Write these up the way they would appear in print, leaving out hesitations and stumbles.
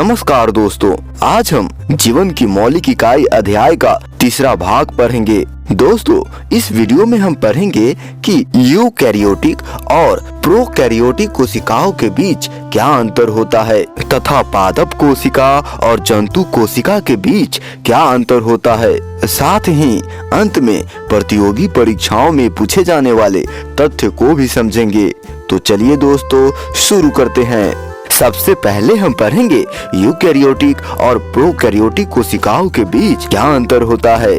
नमस्कार दोस्तों, आज हम जीवन की मौलिक इकाई अध्याय का तीसरा भाग पढ़ेंगे। दोस्तों, इस वीडियो में हम पढ़ेंगे कि यूकैरियोटिक और प्रोकैरियोटिक कोशिकाओं के बीच क्या अंतर होता है तथा पादप कोशिका और जंतु कोशिका के बीच क्या अंतर होता है। साथ ही अंत में प्रतियोगी परीक्षाओं में पूछे जाने वाले तथ्य को भी समझेंगे। तो चलिए दोस्तों, शुरू करते हैं। सबसे पहले हम पढ़ेंगे यूकैरियोटिक और प्रोकैरियोटिक कोशिकाओं के बीच क्या अंतर होता है।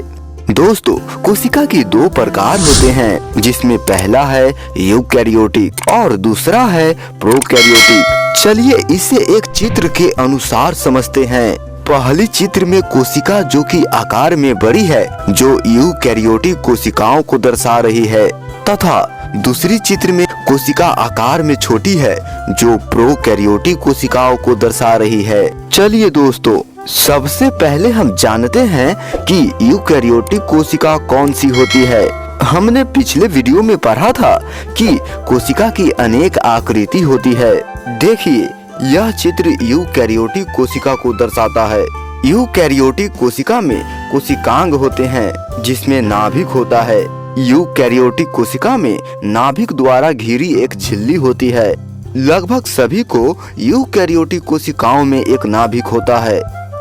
दोस्तों, कोशिका की दो प्रकार होते हैं, जिसमें पहला है यूकैरियोटिक और दूसरा है प्रोकैरियोटिक। चलिए इसे एक चित्र के अनुसार समझते हैं। पहली चित्र में कोशिका जो कि आकार में बड़ी है, जो यूकैरियोटिक कोशिकाओं को दर्शा रही है, तथा दूसरी चित्र में कोशिका आकार में छोटी है, जो प्रोकैरियोटिक कोशिकाओं को दर्शा रही है। चलिए दोस्तों, सबसे पहले हम जानते हैं कि यूकैरियोटिक कोशिका कौन सी होती है। हमने पिछले वीडियो में पढ़ा था कि कोशिका की अनेक आकृति होती है। देखिए, यह चित्र यूकैरियोटिक कोशिका को दर्शाता है। यूकैरियोटिक कोशिका में कोशिकांग होते हैं, जिसमें नाभिक होता है। यूकैरियोटिक कोशिका में नाभिक द्वारा घिरी एक झिल्ली होती है। लगभग सभी को यूकैरियोटिक कोशिकाओं में एक नाभिक होता है।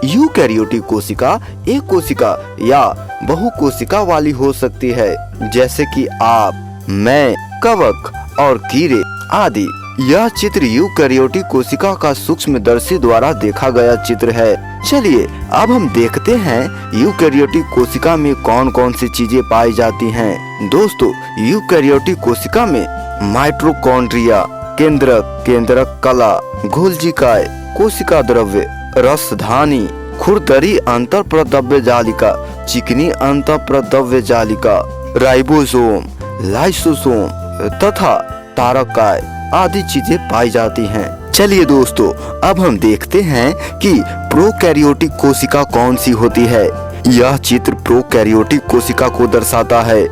यूकैरियोटिक कोशिका एक कोशिका या बहुकोशिका वाली हो सकती है, जैसे कि आप, मैं, कवक और कीड़े आदि। यह चित्र यूकैरियोटिक कोशिका का सूक्ष्मदर्शी द्वारा देखा गया चित्र है। चलिए अब हम देखते हैं यूकैरियोटिक कोशिका में कौन कौन सी चीजें पाई जाती हैं। दोस्तों, यूकैरियोटिक कोशिका में माइटोकॉन्ड्रिया, केंद्रक कला, गोल्जिकाए, कोशिका द्रव्य, रसधानी, खुरदरी अंतःप्रद्रव्य जालिका, चिकनी अंतःप्रद्रव्य जालिका, राइबोसोम, लाइसोसोम तथा तारकाय आदि चीजें पाई जाती हैं। चलिए दोस्तों, अब हम देखते हैं कि प्रोकैरियोटिक कोशिका कौन सी होती है। यह चित्र प्रोकैरियोटिक कोशिका को दर्शाता है।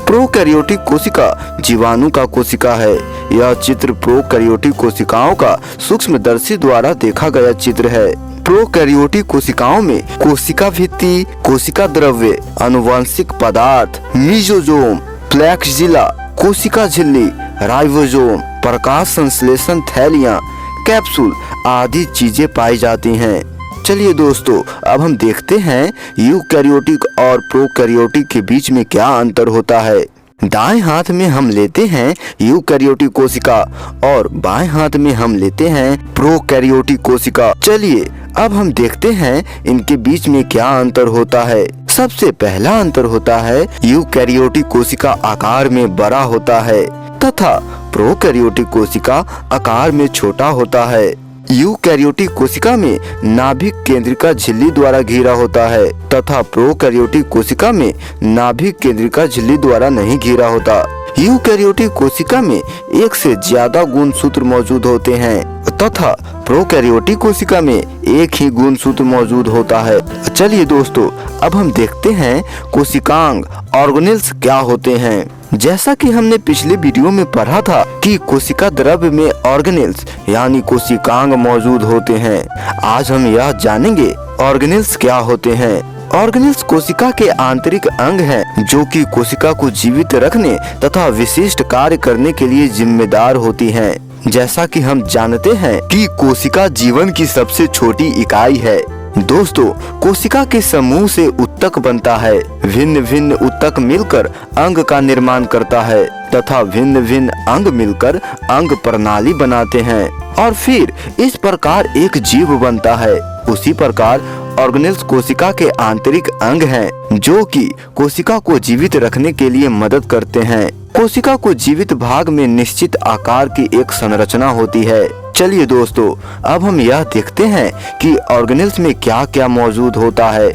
प्रोकैरियोटिक कोशिका जीवाणु का कोशिका है। यह चित्र प्रोकैरियोटिक कोशिकाओं का सूक्ष्मदर्शी द्वारा देखा गया चित्र है। प्रोकैरियोटिक कोशिकाओं में कोशिका भित्ति, कोशिका द्रव्य, आनुवंशिक पदार्थ, मीजोजोम, फ्लैक्सिला, कोशिका झिल्ली, राइबोसोम, प्रकाश संश्लेषण थैलियां, कैप्सूल आदि चीजें पाई जाती हैं। चलिए दोस्तों, अब हम देखते हैं यूकैरियोटिक और प्रोकैरियोटिक के बीच में क्या अंतर होता है। दाएं हाथ में हम लेते हैं यूकैरियोटिक कोशिका और बाएं हाथ में हम लेते हैं प्रोकैरियोटिक कोशिका। चलिए अब हम देखते हैं इनके बीच में क्या अंतर होता है। सबसे पहला अंतर होता है यूकैरियोटिक कोशिका आकार में बड़ा होता है तथा प्रोकैरियोटिक कोशिका आकार में छोटा होता है। यूकैरियोटिक कोशिका में नाभिक केंद्रिका झिल्ली द्वारा घिरा होता है तथा प्रोकैरियोटिक कोशिका में नाभिक केंद्रिका झिल्ली द्वारा नहीं घिरा होता। यूकैरियोटिक कोशिका में एक से ज्यादा गुणसूत्र मौजूद होते हैं तथा प्रोकैरियोटिक कोशिका में एक ही गुणसूत्र मौजूद होता है। चलिए दोस्तों, अब हम देखते हैं कोशिकांग ऑर्गेनेल्स क्या होते हैं। जैसा कि हमने पिछले वीडियो में पढ़ा था कि कोशिका द्रव्य में ऑर्गेनेल्स यानी कोशिकांग मौजूद होते हैं। आज हम यह जानेंगे ऑर्गेनेल्स क्या होते हैं। ऑर्गेनेल्स कोशिका के आंतरिक अंग हैं, जो कि कोशिका को जीवित रखने तथा विशिष्ट कार्य करने के लिए जिम्मेदार होती हैं। जैसा कि हम जानते हैं कि कोशिका जीवन की सबसे छोटी इकाई है। दोस्तों, कोशिका के समूह से ऊतक बनता है। भिन्न भिन्न ऊतक मिलकर अंग का निर्माण करता है तथा भिन्न भिन्न अंग मिलकर अंग प्रणाली बनाते हैं और फिर इस प्रकार एक जीव बनता है। उसी प्रकार ऑर्गेनेल्स कोशिका के आंतरिक अंग हैं, जो कि कोशिका को जीवित रखने के लिए मदद करते हैं। कोशिका को जीवित भाग में निश्चित आकार की एक संरचना होती है। चलिए दोस्तों, अब हम यह देखते हैं कि ऑर्गेनेल्स में क्या क्या मौजूद होता है।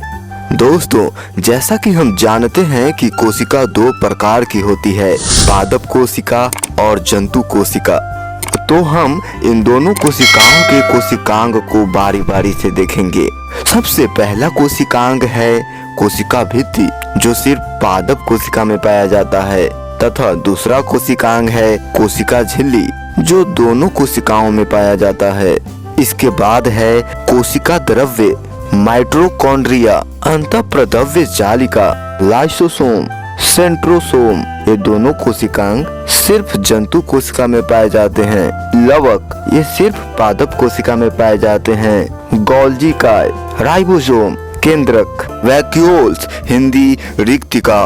दोस्तों, जैसा कि हम जानते हैं कि कोशिका दो प्रकार की होती है, पादप कोशिका और जंतु कोशिका। तो हम इन दोनों कोशिकाओं के कोशिकांग को बारी बारी से देखेंगे। सबसे पहला कोशिकांग है कोशिका भित्ति, जो सिर्फ पादप कोशिका में पाया जाता है, तथा दूसरा कोशिकांग है कोशिका झिल्ली, जो दोनों कोशिकाओं में पाया जाता है। इसके बाद है कोशिका द्रव्य माइटोकॉन्ड्रिया, अंतःप्रद्रव्य जालिका लाइसोसोम, सेंट्रोसोम। ये दोनों कोशिकांग सिर्फ जंतु कोशिका में पाए जाते हैं। लवक ये सिर्फ पादप कोशिका में पाए जाते हैं। गोल्जी काय, राइबोसोम केंद्रक, वैक्यूल्स हिंदी रिक्तिका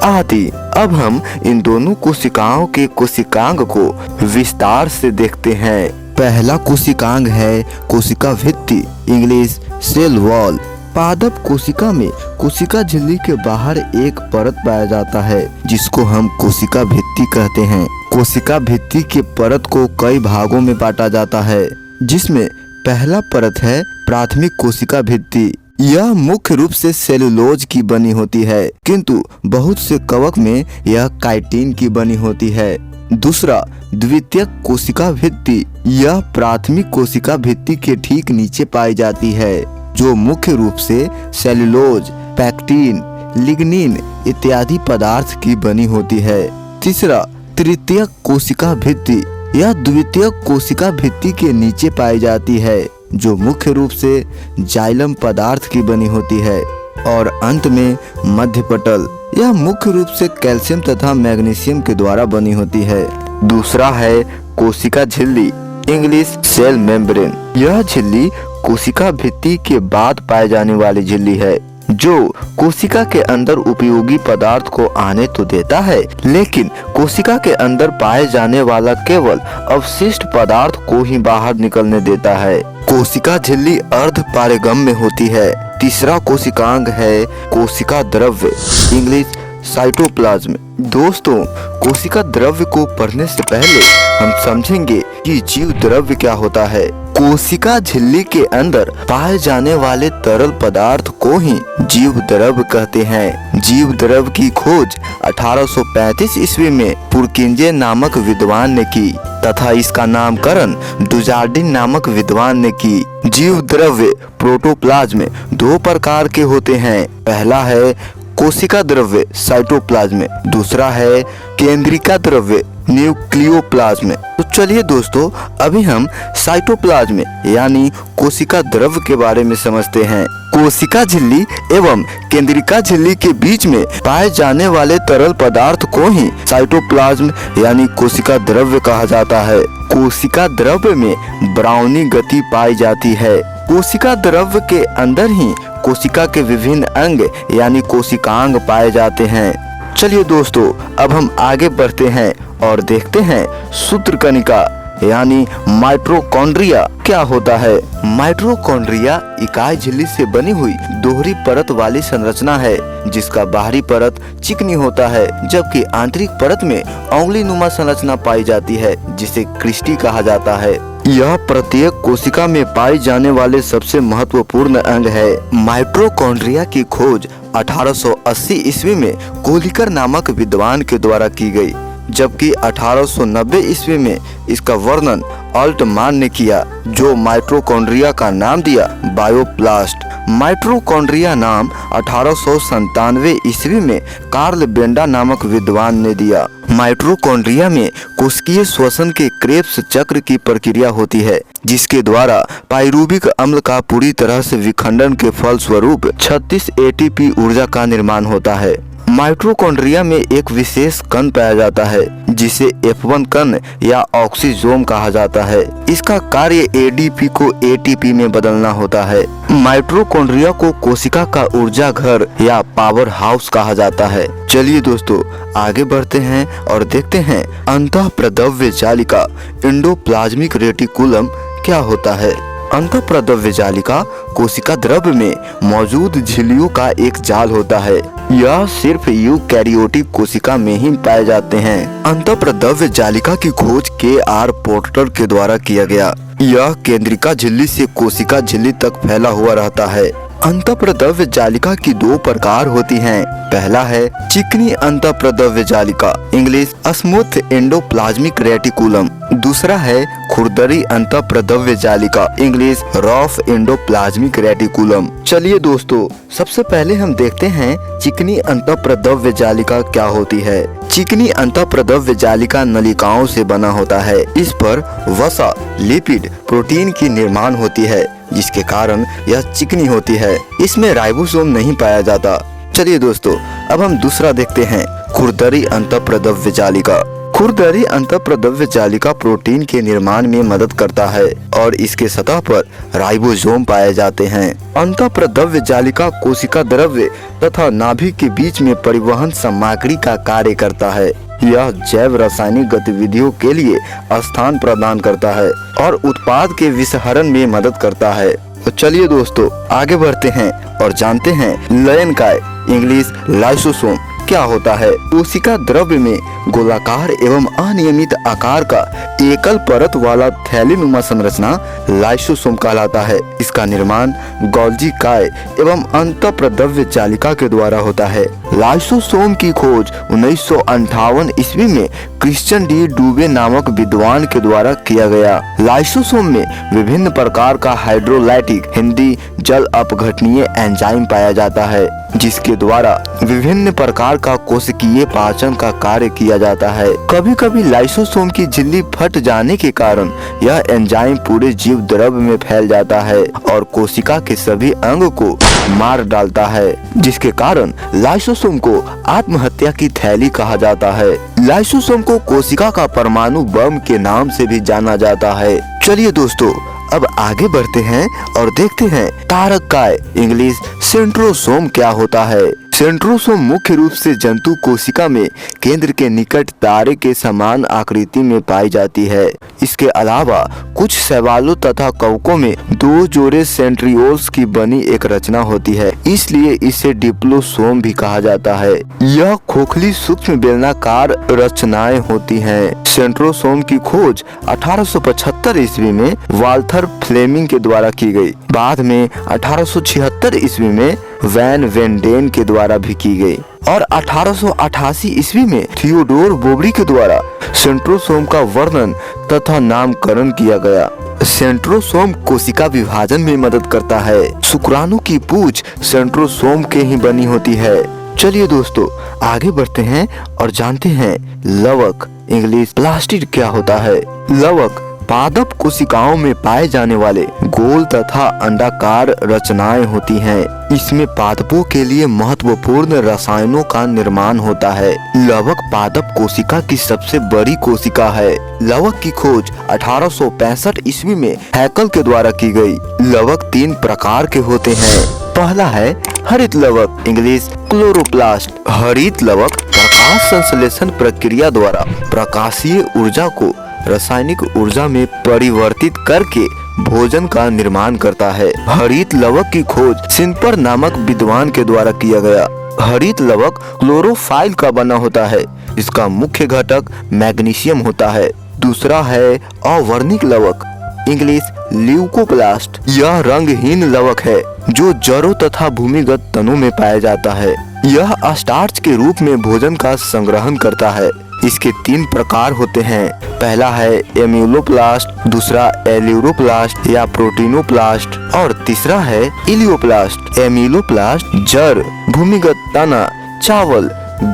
आदि। अब हम इन दोनों कोशिकाओं के कोशिकांग को विस्तार से देखते हैं। पहला कोशिकांग है कोशिका भित्ति, इंग्लिश सेल वॉल। पादप कोशिका में कोशिका झिल्ली के बाहर एक परत पाया जाता है जिसको हम कोशिका भित्ति कहते हैं। कोशिका भित्ति के परत को कई भागों में बांटा जाता है, जिसमें पहला परत है प्राथमिक कोशिका भित्ति। यह मुख्य रूप से सेलुलोज की बनी होती है, किंतु बहुत से कवक में यह काइटिन की बनी होती है। दूसरा द्वितीयक कोशिका भित्ति, यह प्राथमिक कोशिका भित्ति के ठीक नीचे पाई जाती है, जो मुख्य रूप से सेलुलोज, पैक्टिन, लिग्निन इत्यादि पदार्थ की बनी होती है। तीसरा तृतीयक कोशिका भित्ति, यह द्वितीयक कोशिका भित्ति के नीचे पाई जाती है, जो मुख्य रूप से जाइलम पदार्थ की बनी होती है। और अंत में मध्य पटल, यह मुख्य रूप से कैल्शियम तथा मैग्नीशियम के द्वारा बनी होती है। दूसरा है कोशिका झिल्ली, इंग्लिश सेल मेम्ब्रेन। यह झिल्ली कोशिका भित्ति के बाद पाए जाने वाली झिल्ली है, जो कोशिका के अंदर उपयोगी पदार्थ को आने तो देता है, लेकिन कोशिका के अंदर पाए जाने वाला केवल अवशिष्ट पदार्थ को ही बाहर निकलने देता है। कोशिका झिल्ली अर्ध पारेगम्य होती है। तीसरा कोशिकांग है कोशिका द्रव्य, इंग्लिश साइटोप्लाज्म। दोस्तों, कोशिका द्रव्य को पढ़ने से पहले हम समझेंगे कि जीव द्रव्य क्या होता है। कोशिका झिल्ली के अंदर पाए जाने वाले तरल पदार्थ को ही जीव द्रव्य कहते हैं। जीव द्रव्य की खोज 1835 ईस्वी में पुरकिंजे नामक विद्वान ने की तथा इसका नामकरण डुजार्डिन नामक विद्वान ने की। जीव द्रव्य प्रोटोप्लाज्म दो प्रकार के होते हैं। पहला है कोशिका द्रव्य साइटोप्लाज्म, दूसरा है केंद्रिका द्रव्य न्यूक्लियोप्लाज्म। तो चलिए दोस्तों, अभी हम साइटोप्लाज्म यानी कोशिका द्रव्य के बारे में समझते हैं। कोशिका झिल्ली एवं केंद्रिका झिल्ली के बीच में पाए जाने वाले तरल पदार्थ को ही साइटोप्लाज्म यानी कोशिका द्रव्य कहा जाता है। कोशिका द्रव्य में ब्राउनी गति पाई जाती है। कोशिका द्रव्य के अंदर ही कोशिका के विभिन्न अंग यानी कोशिकांग पाए जाते हैं। चलिए दोस्तों, अब हम आगे बढ़ते हैं और देखते हैं सूत्रकणिका यानी माइटोकॉन्ड्रिया क्या होता है। माइटोकॉन्ड्रिया इकाई झिल्ली से बनी हुई दोहरी परत वाली संरचना है, जिसका बाहरी परत चिकनी होता है, जबकि आंतरिक परत में उंगली नुमा संरचना पाई जाती है, जिसे क्रिस्टी कहा जाता है। यह प्रत्येक कोशिका में पाए जाने वाले सबसे महत्वपूर्ण अंग है। माइटोकॉन्ड्रिया की खोज 1880 ईस्वी में कोलिकर नामक विद्वान के द्वारा की गई, जबकि 1890 ईस्वी में इसका वर्णन अल्टमान ने किया, जो माइटोकॉन्ड्रिया का नाम दिया बायोप्लास्ट। माइटोकॉन्ड्रिया नाम 1897 ईस्वी में कार्ल बेंडा नामक विद्वान ने दिया। माइटोकॉन्ड्रिया में कोशिकीय श्वसन के क्रेब्स चक्र की प्रक्रिया होती है, जिसके द्वारा पाइरूबिक अम्ल का पूरी तरह से विखंडन के फल स्वरूप 36 एटीपी ऊर्जा का निर्माण होता है। माइटोकॉन्ड्रिया में एक विशेष कण पाया जाता है, जिसे F1 कण या ऑक्सीजोम कहा जाता है। इसका कार्य एडीपी को एटीपी में बदलना होता है। माइटोकॉन्ड्रिया को कोशिका का ऊर्जा घर या पावर हाउस कहा जाता है। चलिए दोस्तों, आगे बढ़ते हैं और देखते हैं अंतःप्रद्रव्य जालिका एंडोप्लाज्मिक रेटिकुलम क्या होता है। अंतःप्रद्रव्य जालिका कोशिका द्रव्य में मौजूद झिल्लियों का एक जाल होता है। यह सिर्फ यूकैरियोटिक कोशिका में ही पाए जाते हैं। अंतःप्रद्रव्य जालिका की खोज के.आर. पोर्टर के द्वारा किया गया। यह केंद्रिका झिल्ली से कोशिका झिल्ली तक फैला हुआ रहता है। अंतःप्रद्रव्य जालिका की दो प्रकार होती हैं। पहला है चिकनी अंतःप्रद्रव्य जालिका, इंग्लिश स्मूथ एंडोप्लाज्मिक रेटिकुलम। दूसरा है खुरदरी अंतःप्रद्रव्य जालिका, इंग्लिश रफ एंडोप्लाज्मिक रेटिकुलम। चलिए दोस्तों, सबसे पहले हम देखते हैं चिकनी अंतःप्रद्रव्य जालिका क्या होती है। चिकनी अंतःप्रद्रव्य जालिका नलिकाओं से बना होता है। इस पर वसा, लिपिड, प्रोटीन की निर्माण होती है, जिसके कारण यह चिकनी होती है। इसमें राइबोसोम नहीं पाया जाता। चलिए दोस्तों, अब हम दूसरा देखते हैं, खुरदरी अंतःप्रद्रव्य जालिका। खुरदरी अंतःप्रद्रव्य जालिका प्रोटीन के निर्माण में मदद करता है और इसके सतह पर राइबोसोम पाए जाते हैं। अंतःप्रद्रव्य जालिका कोशिका द्रव्य तथा नाभिक के बीच में परिवहन सामग्री का कार्य करता है। यह जैव रासायनिक गतिविधियों के लिए स्थान प्रदान करता है और उत्पाद के विसहरण में मदद करता है। तो चलिए दोस्तों, आगे बढ़ते हैं और जानते हैं लयनकाय इंग्लिश लाइसोसोम क्या होता है। कोशिका द्रव्य में गोलाकार एवं अनियमित आकार का एकल परत वाला थैलीनुमा संरचना लाइसोसोम कहलाता है। इसका निर्माण गोल्जी काय एवं अंतःप्रद्रव्य जालिका के द्वारा होता है। लाइसोसोम की खोज 1958 ईस्वी में क्रिश्चियन डी डूबे नामक विद्वान के द्वारा किया गया। लाइसोसोम में विभिन्न प्रकार का हाइड्रोलाइटिक हिंदी जल अपघटनीय एंजाइम पाया जाता है, जिसके द्वारा विभिन्न प्रकार का कोशिकीय पाचन का कार्य किया जाता है। कभी कभी लाइसोसोम की झिल्ली फट जाने के कारण यह एंजाइम पूरे जीव द्रव्य में फैल जाता है और कोशिका के सभी अंग को मार डालता है, जिसके कारण लाइसोसोम को आत्महत्या की थैली कहा जाता है। लाइसोसोम को कोशिका का परमाणु बम के नाम से भी जाना जाता है। चलिए दोस्तों, अब आगे बढ़ते हैं और देखते हैं तारक काय इंग्लिश सेंट्रोसोम क्या होता है। सेंट्रोसोम मुख्य रूप से जंतु कोशिका में केंद्र के निकट तारे के समान आकृति में पाई जाती है। इसके अलावा कुछ शैवालों तथा कवकों में दो जोड़े सेंट्रियोल्स की बनी एक रचना होती है, इसलिए इसे डिप्लोसोम भी कहा जाता है। यह खोखली सूक्ष्म बेलनाकार रचनाएं होती हैं। सेंट्रोसोम की खोज 1875 ईस्वी में वाल्थर फ्लेमिंग के द्वारा की गई। बाद में 1876 ईस्वी में वैन वेंडेन के द्वारा भी की गई और 1888 ईस्वी में थियोडोर बोबरी के द्वारा सेंट्रोसोम का वर्णन तथा नामकरण किया गया। सेंट्रोसोम कोशिका विभाजन में मदद करता है। शुक्राणु की पूंछ सेंट्रोसोम के ही बनी होती है। चलिए दोस्तों, आगे बढ़ते हैं और जानते हैं लवक इंग्लिश प्लास्टिड क्या होता है। लवक पादप कोशिकाओं में पाए जाने वाले गोल तथा अंडाकार रचनाएं होती हैं। इसमें पादपों के लिए महत्वपूर्ण रसायनों का निर्माण होता है। लवक पादप कोशिका की सबसे बड़ी कोशिका है। लवक की खोज 1865 ईस्वी में हैकल के द्वारा की गई। लवक 3 प्रकार के होते हैं। पहला है हरित लवक इंग्लिश क्लोरोप्लास्ट। हरित लवक प्रकाश संश्लेषण प्रक्रिया द्वारा प्रकाशीय ऊर्जा को रासायनिक ऊर्जा में परिवर्तित करके भोजन का निर्माण करता है। हरित लवक की खोज सिनपर नामक विद्वान के द्वारा किया गया। हरित लवक क्लोरोफाइल का बना होता है। इसका मुख्य घटक मैग्नीशियम होता है। दूसरा है अवर्णिक लवक इंग्लिश ल्यूकोप्लास्ट। यह रंगहीन लवक है जो जड़ों तथा भूमिगत तनों में पाया जाता है। यह स्टार्च के रूप में भोजन का संग्रहण करता है। इसके 3 प्रकार होते हैं। पहला है एम्यूलोप्लास्ट, दूसरा एल्यूरोप्लास्ट या प्रोटीनोप्लास्ट और तीसरा है इलियोप्लास्ट। एम्यूलोप्लास्ट जड़, भूमिगत तना, चावल,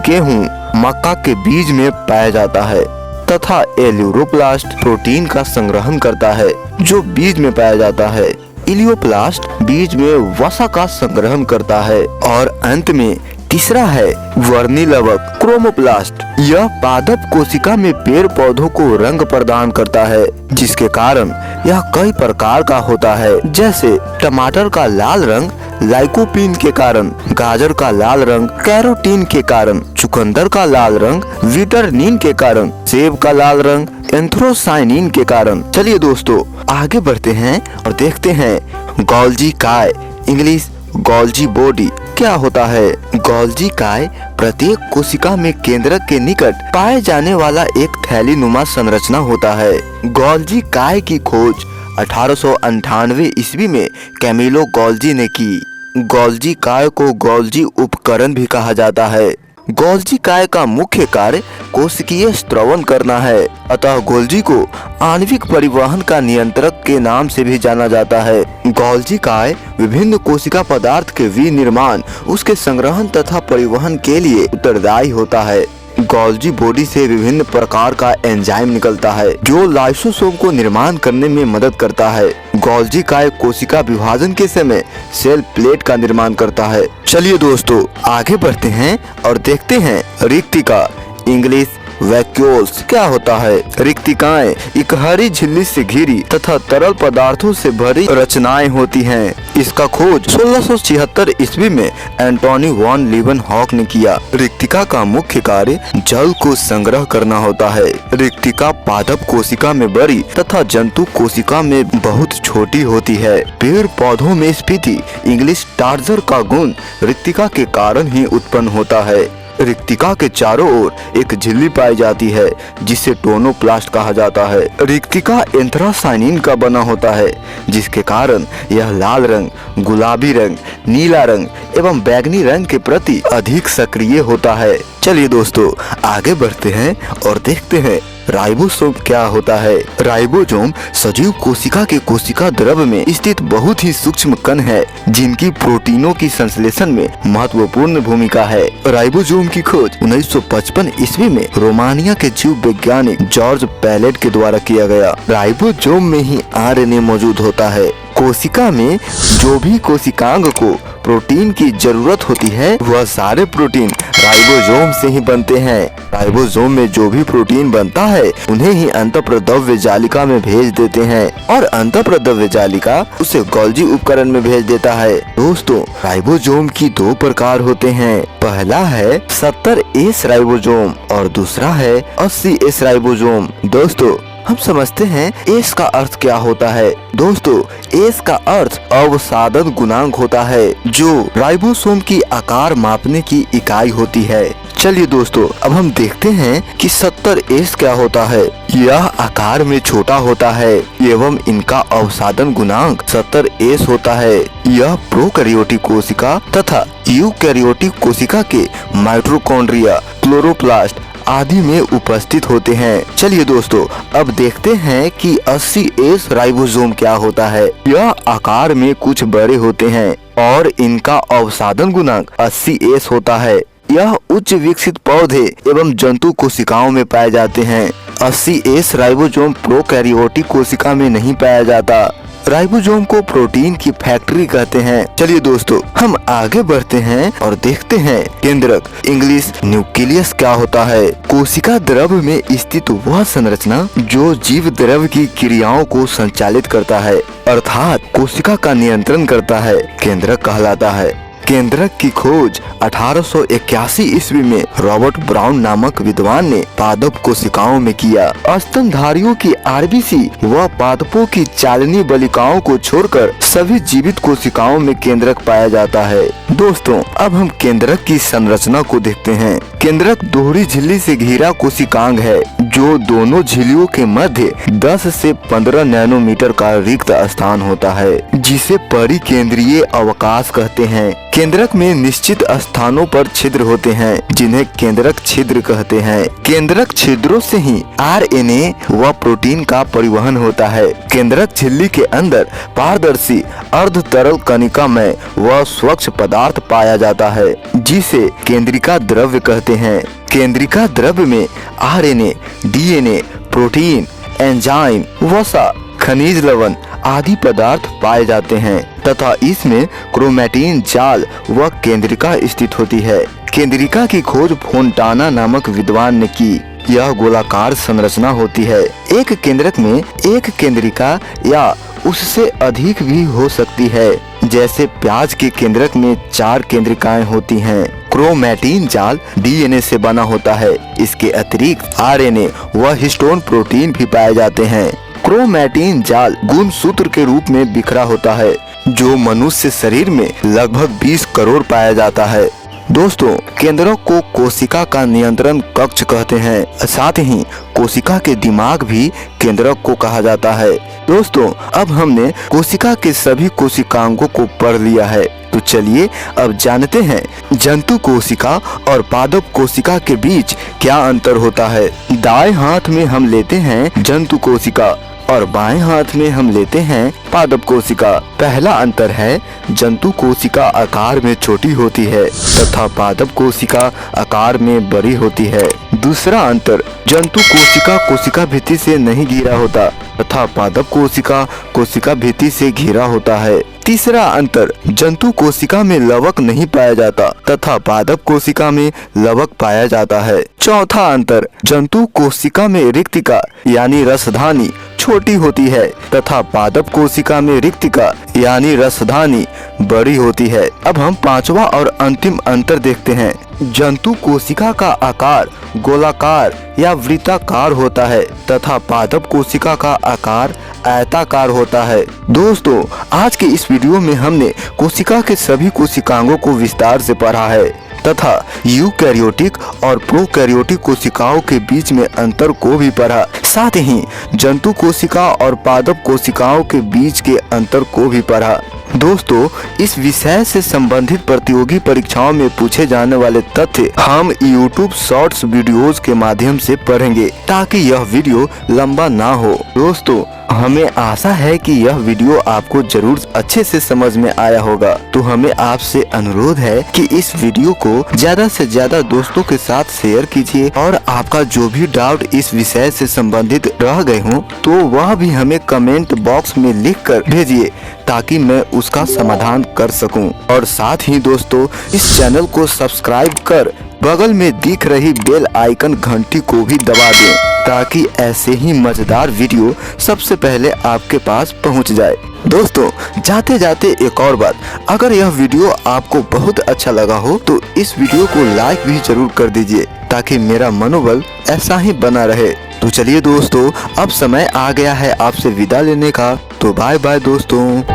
गेहूं, मक्का के बीज में पाया जाता है तथा एल्यूरोप्लास्ट प्रोटीन का संग्रहण करता है जो बीज में पाया जाता है। इलियोप्लास्ट बीज में वसा का संग्रहण करता है और अंत में तीसरा है वर्णी लवक क्रोमोप्लास्ट। यह पादप कोशिका में पेड़ पौधों को रंग प्रदान करता है, जिसके कारण यह कई प्रकार का होता है, जैसे टमाटर का लाल रंग लाइकोपीन के कारण, गाजर का लाल रंग कैरोटीन के कारण, चुकंदर का लाल रंग विटरनिन के कारण, सेब का लाल रंग एंथ्रोसाइनिन के कारण। चलिए दोस्तों, आगे बढ़ते हैं और देखते हैं गोल्जी काय इंग्लिश गोल्जी बॉडी क्या होता है। गोल्जी काय प्रत्येक कोशिका में केंद्रक के निकट पाए जाने वाला एक थैलीनुमा संरचना होता है। गोल्जी काय की खोज 1898 ईस्वी में कैमिलो गोल्जी ने की। गोल्जी काय को गोल्जी उपकरण भी कहा जाता है। गोल्जी काय का मुख्य कार्य कोशिकीय स्त्रवण करना है, अतः गोल्जी को आणविक परिवहन का नियंत्रक के नाम से भी जाना जाता है। गोल्जी काय विभिन्न कोशिका पदार्थ के विनिर्माण, उसके संग्रहण तथा परिवहन के लिए उत्तरदायी होता है। गोल्जी बॉडी से विभिन्न प्रकार का एंजाइम निकलता है जो लाइसोसोम को निर्माण करने में मदद करता है। गोल्जी काय कोशिका विभाजन के समय सेल प्लेट का निर्माण करता है। चलिए दोस्तों आगे बढ़ते हैं और देखते हैं रिक्तिका इंग्लिश वैक्यूल्स क्या होता है। रिक्तिकाएं एक हरी झिल्ली से घिरी तथा तरल पदार्थों से भरी रचनाएं होती हैं। इसका खोज 1676 ईस्वी में एंटोनी वॉन लीवनहॉक ने किया। रिक्तिका का मुख्य कार्य जल को संग्रह करना होता है। रिक्तिका पादप कोशिका में बड़ी तथा जंतु कोशिका में बहुत छोटी होती है। पेड़ पौधों में स्फीति इंग्लिश टार्जर का गुण रिक्तिका के कारण ही उत्पन्न होता है। रिक्तिका के चारों ओर एक झिल्ली पाई जाती है जिसे टोनोप्लास्ट कहा जाता है। रिक्तिका एंथ्रासाइनिन का बना होता है जिसके कारण यह लाल रंग, गुलाबी रंग, नीला रंग एवं बैंगनी रंग के प्रति अधिक सक्रिय होता है। चलिए दोस्तों आगे बढ़ते हैं और देखते हैं राइबोसोम क्या होता है। राइबोसोम सजीव कोशिका के कोशिका द्रव में स्थित बहुत ही सूक्ष्म कण है जिनकी प्रोटीनों की संश्लेषण में महत्वपूर्ण भूमिका है। राइबोसोम की खोज 1955 ईस्वी में रोमानिया के जीव वैज्ञानिक जॉर्ज पैलेट के द्वारा किया गया। राइबोसोम में ही आरएनए मौजूद होता है। कोशिका में जो भी कोशिकांग को प्रोटीन की जरूरत होती है वह सारे प्रोटीन राइबोसोम से ही बनते हैं। राइबोसोम में जो भी प्रोटीन बनता है उन्हें ही अंतःप्रद्रव्य जालिका में भेज देते हैं और अंतःप्रद्रव्य जालिका उसे गोल्जी उपकरण में भेज देता है। दोस्तों राइबोसोम की दो प्रकार होते हैं। पहला है 70S राइबोसोम और दूसरा है 80S राइबोसोम। दोस्तों हम समझते हैं एस का अर्थ क्या होता है। दोस्तों एस का अर्थ अवसादन गुणांक होता है जो राइबोसोम की आकार मापने की इकाई होती है। चलिए दोस्तों अब हम देखते हैं कि 70S क्या होता है। यह आकार में छोटा होता है एवं इनका अवसादन गुणांक 70S होता है। यह प्रोकैरियोटिक कोशिका तथा यूकैरियोटिक कोशिका के माइटोकॉन्ड्रिया, क्लोरोप्लास्ट आदि में उपस्थित होते हैं। चलिए दोस्तों अब देखते हैं कि 80S राइबोसोम क्या होता है। यह आकार में कुछ बड़े होते हैं और इनका अवसादन गुणांक 80S होता है। यह उच्च विकसित पौधे एवं जंतु कोशिकाओं में पाए जाते हैं। 80S राइबोसोम प्रोकैरियोटिक कोशिका में नहीं पाया जाता। राइबोसोम को प्रोटीन की फैक्ट्री कहते हैं। चलिए दोस्तों हम आगे बढ़ते हैं और देखते हैं केंद्रक इंग्लिश न्यूक्लियस क्या होता है। कोशिका द्रव में स्थित वह संरचना जो जीव द्रव की क्रियाओं को संचालित करता है अर्थात कोशिका का नियंत्रण करता है केंद्रक कहलाता है। केंद्रक की खोज 1881 ईस्वी में रॉबर्ट ब्राउन नामक विद्वान ने पादप कोशिकाओं में किया। स्तनधारियों की आरबीसी व पादपों की चालनी बलिकाओं को छोड़कर सभी जीवित कोशिकाओं में केंद्रक पाया जाता है। दोस्तों अब हम केंद्रक की संरचना को देखते हैं। केंद्रक दोहरी झिल्ली से घिरा कोशिकांग है जो दोनों झिल्लियों के मध्य 10 से 15 नैनोमीटर का रिक्त स्थान होता है जिसे परिकेंद्रीय अवकाश कहते हैं। केंद्रक में निश्चित स्थानों पर छिद्र होते हैं जिन्हें केंद्रक छिद्र कहते हैं। केंद्रक छिद्रों से ही आरएनए व प्रोटीन का परिवहन होता है। केंद्रक झिल्ली के अंदर पारदर्शी अर्ध तरल कणिका में व स्वच्छ पदार्थ पाया जाता है जिसे केंद्रिका द्रव्य कहते हैं। केंद्रिका द्रव्य में आरएनए, डीएनए, प्रोटीन, एंजाइम, वसा, खनिज लवण आदि पदार्थ पाए जाते हैं तथा इसमें क्रोमैटिन जाल व केंद्रिका स्थित होती है। केंद्रिका की खोज फोंटाना नामक विद्वान ने की। यह गोलाकार संरचना होती है। एक केंद्रक में एक केंद्रिका या उससे अधिक भी हो सकती है। जैसे प्याज के केंद्रक में 4 केंद्रिकाएं होती हैं। क्रोमैटिन जाल डीएनए से बना होता है। इसके अतिरिक्त आरएनए व हिस्टोन प्रोटीन भी पाए जाते हैं। क्रोमैटिन जाल गुणसूत्र के रूप में बिखरा होता है जो मनुष्य शरीर में लगभग 20 करोड़ पाया जाता है। दोस्तों केंद्रक को कोशिका का नियंत्रण कक्ष कहते हैं। साथ ही कोशिका के दिमाग भी केंद्रक को कहा जाता है। दोस्तों अब हमने कोशिका के सभी कोशिकांगों को पढ़ लिया है तो चलिए अब जानते हैं जंतु कोशिका और पादप कोशिका के बीच क्या अंतर होता है। दाएं हाथ में हम लेते हैं जंतु कोशिका और बाएं हाथ में हम लेते हैं पादप कोशिका। पहला अंतर है जंतु कोशिका आकार में छोटी होती है तथा पादप कोशिका आकार में बड़ी होती है। दूसरा अंतर, जंतु कोशिका कोशिका भित्ति से नहीं घिरा होता तथा पादप कोशिका कोशिका भित्ति से घिरा होता है। तीसरा अंतर, जंतु कोशिका में लवक नहीं पाया जाता तथा पादप कोशिका में लवक पाया जाता है। चौथा अंतर, जंतु कोशिका में रिक्तिका यानी रसधानी छोटी होती है तथा पादप कोशिका में रिक्तिका यानी रसधानी बड़ी होती है। अब हम पांचवा और अंतिम अंतर देखते हैं। जंतु कोशिका का आकार गोलाकार या वृत्ताकार होता है तथा पादप कोशिका का आकार आयताकार होता है। दोस्तों, आज के इस वीडियो में हमने कोशिका के सभी कोशिकांगों को विस्तार से पढ़ा है तथा यूकैरियोटिक और प्रोकैरियोटिक कोशिकाओं के बीच में अंतर को भी पढ़ा। साथ ही जंतु कोशिका और पादप कोशिकाओं के बीच के अंतर को भी पढ़ा। दोस्तों, इस विषय से संबंधित प्रतियोगी परीक्षाओं में पूछे जाने वाले तथ्य हम YouTube शॉर्ट्स वीडियोस के माध्यम से पढ़ेंगे ताकि यह वीडियो लंबा ना हो। दोस्तों, हमें आशा है कि यह वीडियो आपको जरूर अच्छे से समझ में आया होगा। तो हमें आपसे अनुरोध है कि इस वीडियो को ज्यादा से ज्यादा दोस्तों के साथ शेयर कीजिए और आपका जो भी डाउट इस विषय से संबंधित रह गए हो तो वह भी हमें कमेंट बॉक्स में लिख कर भेजिए ताकि मैं उसका समाधान कर सकूं। और साथ ही दोस्तों, इस चैनल को सब्सक्राइब कर बगल में दिख रही बेल आइकन घंटी को भी दबा दें ताकि ऐसे ही मजेदार वीडियो सबसे पहले आपके पास पहुंच जाए। दोस्तों, जाते जाते एक और बात, अगर यह वीडियो आपको बहुत अच्छा लगा हो तो इस वीडियो को लाइक भी जरूर कर दीजिए ताकि मेरा मनोबल ऐसा ही बना रहे। तो चलिए दोस्तों, अब समय आ गया है आपसे विदा लेने का। तो बाय बाय दोस्तों।